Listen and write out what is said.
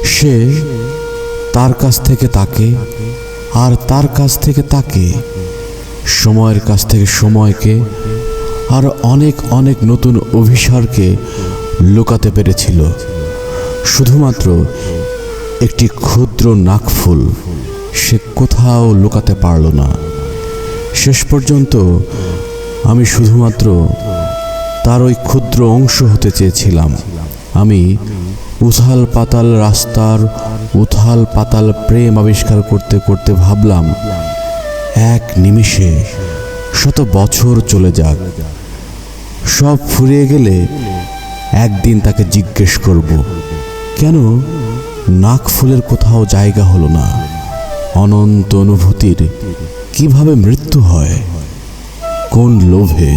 সে তার কাছ থেকে তাকে, আর তার কাছ থেকে তাকে, সময়ের কাছ থেকে সময়কে, আর অনেক অনেক নতুন অভিসারকে লুকাতে পেরেছিল শুধুমাত্র একটি ক্ষুদ্র নাকফুল। সে কোথাও লুকাতে পারল না। শেষ পর্যন্ত আমি শুধুমাত্র তার ওই ক্ষুদ্র অংশ হতে চেয়েছিলাম। আমি উথাল পাতাল রাস্তার উথাল পাতাল প্রেম আবিষ্কার করতে করতে ভাবলাম, এক নিমিষে শত বছর চলে যাক, সব ফুরিয়ে গেলে একদিন তাকে জিজ্ঞেস করব, কেন নাকফুলের কোথাও জায়গা হলো না? অনন্ত অনুভূতির কিভাবে মৃত্যু হয়? কোন লোভে?